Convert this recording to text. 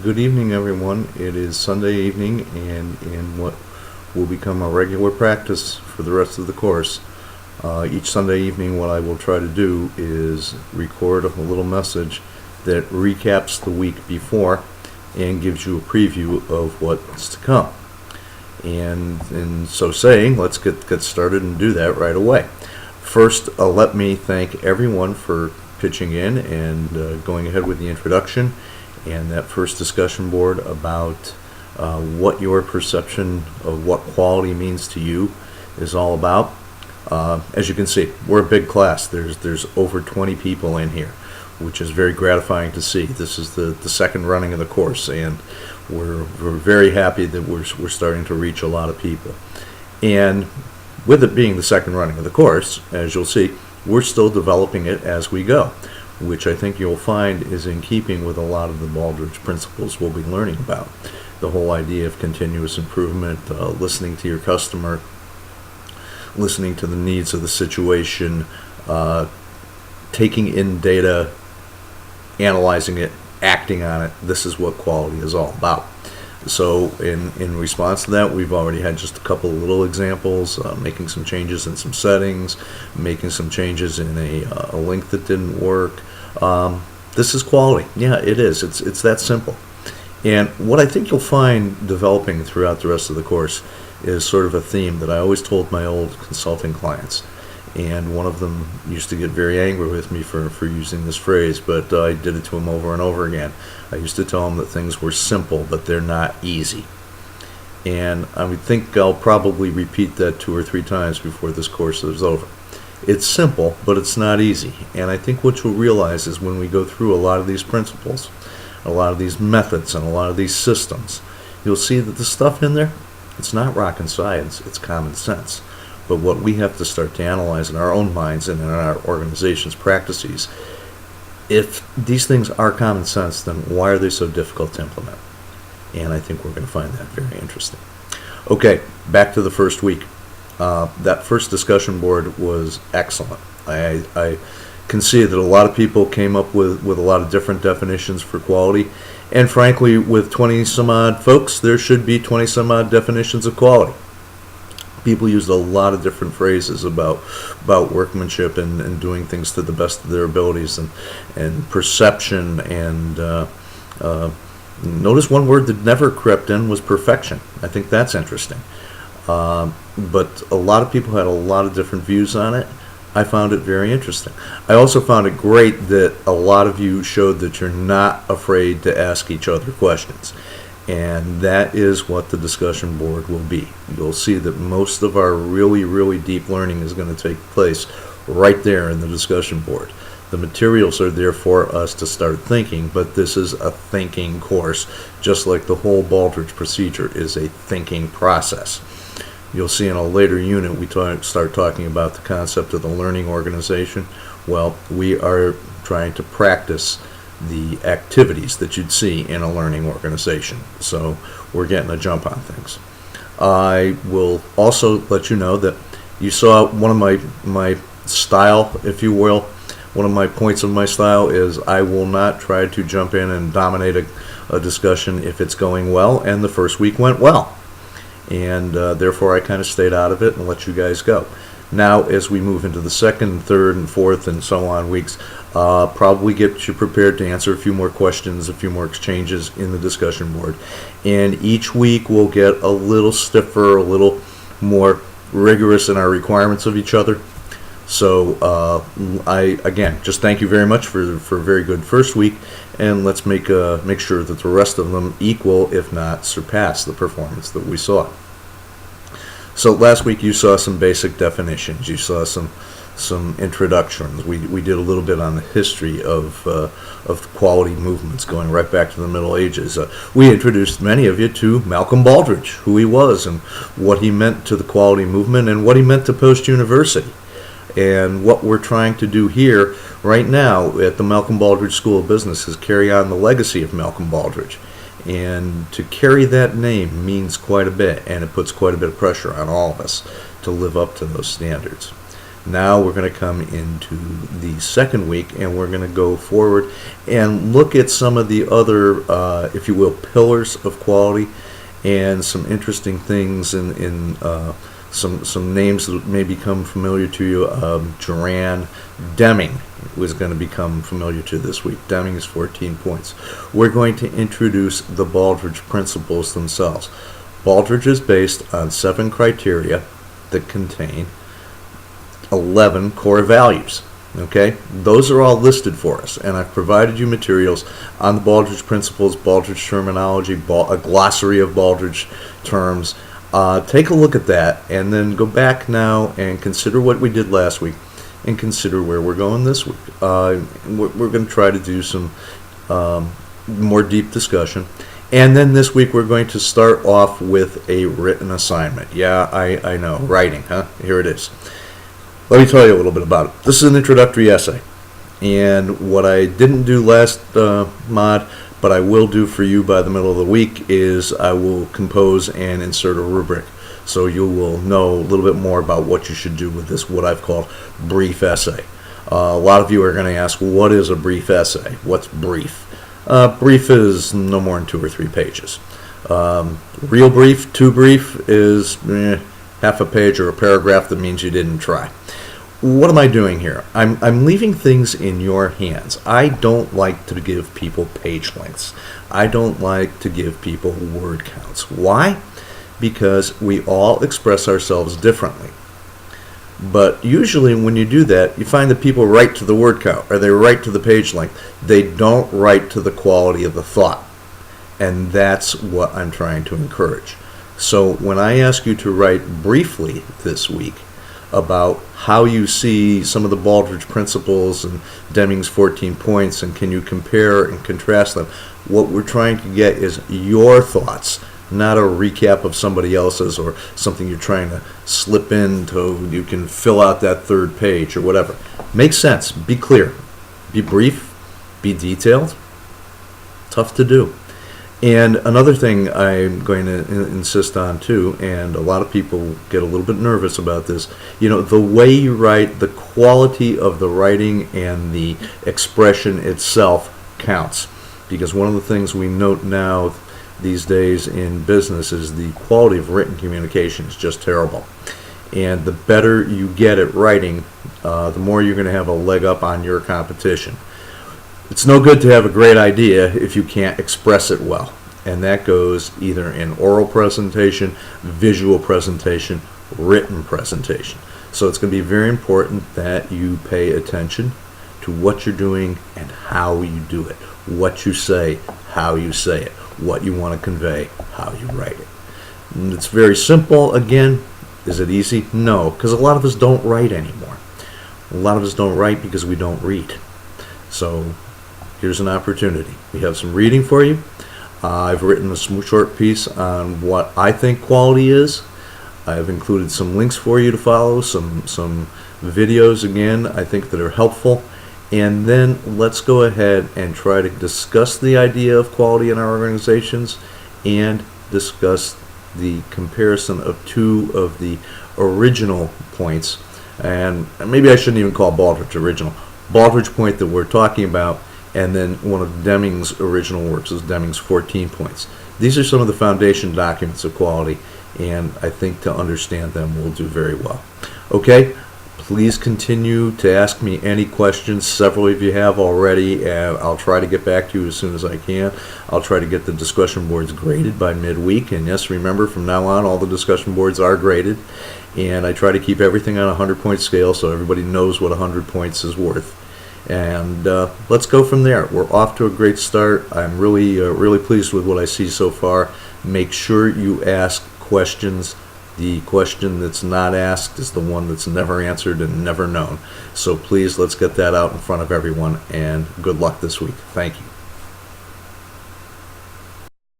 Good evening, everyone. It is Sunday evening, and in what will become a regular practice for the rest of the course, each Sunday evening, what I will try to do is record a little message that recaps the week before and gives you a preview of what's to come. And in so saying, let's get started and do that right away. First, let me thank everyone for pitching in and going ahead with the introduction and that first discussion board about what your perception of what quality means to you is all about. As you can see, we're a big class. There's over 20 people in here, which is very gratifying to see. This is the second running of the course, and we're very happy that we're starting to reach a lot of people. And with it being the second running of the course, as you'll see, we're still developing it as we go, which I think you'll find is in keeping with a lot of the Baldrige principles we'll be learning about. The whole idea of continuous improvement, listening to your customer, listening to the needs of the situation, taking in data, analyzing it, acting on it. This is what quality is all about. So in response to that, we've already had just a couple of little examples, making some changes in some settings, making some changes in a link that didn't work. This is quality. Yeah, it is. It's that simple. And what I think you'll find developing throughout the rest of the course is sort of a theme that I always told my old consulting clients. And one of them used to get very angry with me for using this phrase, but I did it to him over and over again. I used to tell him that things were simple, but they're not easy. And I would think I'll probably repeat that 2 or 3 times before this course is over. It's simple, but it's not easy. And I think what you'll realize is when we go through a lot of these principles, a lot of these methods, and a lot of these systems, you'll see that the stuff in there, it's not rocket science, it's common sense. But what we have to start to analyze in our own minds and in our organization's practices, if these things are common sense, then why are they so difficult to implement? And I think we're going to find that very interesting. Okay, back to the first week. That first discussion board was excellent. I can see that a lot of people came up with a lot of different definitions for quality. And frankly, with 20 some odd folks, there should be 20 some odd definitions of quality. People used a lot of different phrases about workmanship and doing things to the best of their abilities and perception and notice one word that never crept in was perfection. I think that's interesting. But a lot of people had a lot of different views on it. I found it very interesting. I also found it great that a lot of you showed that you're not afraid to ask each other questions. And that is what the discussion board will be. You'll see that most of our really, really deep learning is going to take place right there in the discussion board. The materials are there for us to start thinking, but this is a thinking course, just like the whole Baldrige procedure is a thinking process. You'll see in a later unit we start talking about the concept of the learning organization. Well, we are trying to practice the activities that you'd see in a learning organization. So we're getting a jump on things. I will also let you know that you saw one of my style, if you will. One of my points of my style is I will not try to jump in and dominate a discussion if it's going well, and the first week went well. And therefore I kind of stayed out of it and let you guys go. Now, as we move into the second, third, and fourth, and so on weeks, probably get you prepared to answer a few more questions, a few more exchanges in the discussion board. And each week we'll get a little stiffer, a little more rigorous in our requirements of each other. So I, again, just thank you very much for a very good first week, and let's make sure that the rest of them equal, if not surpass, the performance that we saw. So last week you saw some basic definitions. You saw some introductions. We did a little bit on the history of quality movements going right back to the Middle Ages. We introduced many of you to Malcolm Baldrige, who he was and what he meant to the quality movement and what he meant to post-university. And what we're trying to do here right now at the Malcolm Baldrige School of Business is carry on the legacy of Malcolm Baldrige. And to carry that name means quite a bit, and it puts quite a bit of pressure on all of us to live up to those standards. Now we're going to come into the second week, and we're going to go forward and look at some of the other, if you will, pillars of quality, and some interesting things in some names that may become familiar to you. Juran, Deming was going to become familiar to this week. Deming is 14 points. We're going to introduce the Baldrige principles themselves. Baldrige is based on 7 criteria that contain 11 core values. Okay, those are all listed for us, and I've provided you materials on the Baldrige principles, Baldrige terminology, a glossary of Baldrige terms. Take a look at that, and then go back now and consider what we did last week, and consider where we're going this week. We're going to try to do some more deep discussion, and then this week we're going to start off with a written assignment. Yeah, I know, writing, huh? Here it is. Let me tell you a little bit about it. This is an introductory essay, and what I didn't do last mod, but I will do for you by the middle of the week, is I will compose and insert a rubric, so you will know a little bit more about what you should do with this, what I've called brief essay. A lot of you are going to ask, what is a brief essay? What's brief? Brief is no more than 2 or 3 pages. Real brief, too brief, is half a page or a paragraph that means you didn't try. What am I doing here? I'm leaving things in your hands. I don't like to give people page lengths. I don't like to give people word counts. Why? Because we all express ourselves differently. But usually when you do that, you find that people write to the word count, or they write to the page length. They don't write to the quality of the thought. And that's what I'm trying to encourage. So when I ask you to write briefly this week about how you see some of the Baldrige principles and Deming's 14 points, and can you compare and contrast them, what we're trying to get is your thoughts, not a recap of somebody else's or something you're trying to slip in so you can fill out that 3rd page or whatever. Make sense. Be clear. Be brief. Be detailed. Tough to do. And another thing I'm going to insist on too, and a lot of people get a little bit nervous about this, the way you write, the quality of the writing and the expression itself counts. Because one of the things we note now these days in business is the quality of written communication is just terrible. And the better you get at writing, the more you're going to have a leg up on your competition. It's no good to have a great idea if you can't express it well. And that goes either in oral presentation, visual presentation, written presentation. So it's going to be very important that you pay attention to what you're doing and how you do it. What you say, how you say it. What you want to convey, how you write it. And it's very simple. Again, is it easy? No, because a lot of us don't write anymore. A lot of us don't write because we don't read. So here's an opportunity. We have some reading for you. I've written a short piece on what I think quality is. I've included some links for you to follow, some videos again I think that are helpful. And then let's go ahead and try to discuss the idea of quality in our organizations and discuss the comparison of 2 of the original points. And maybe I shouldn't even call Baldrige original. Baldrige point that we're talking about, and then one of Deming's original works is Deming's 14 points. These are some of the foundation documents of quality, and I think to understand them we'll do very well. Okay, please continue to ask me any questions. Several of you have already, and I'll try to get back to you as soon as I can. I'll try to get the discussion boards graded by midweek, and yes, remember, from now on all the discussion boards are graded, and I try to keep everything on a 100-point scale so everybody knows what 100 points is worth. And let's go from there. We're off to a great start. I'm really pleased with what I see so far. Make sure you ask questions. The question that's not asked is the one that's never answered and never known. So please, let's get that out in front of everyone, and good luck this week. Thank you.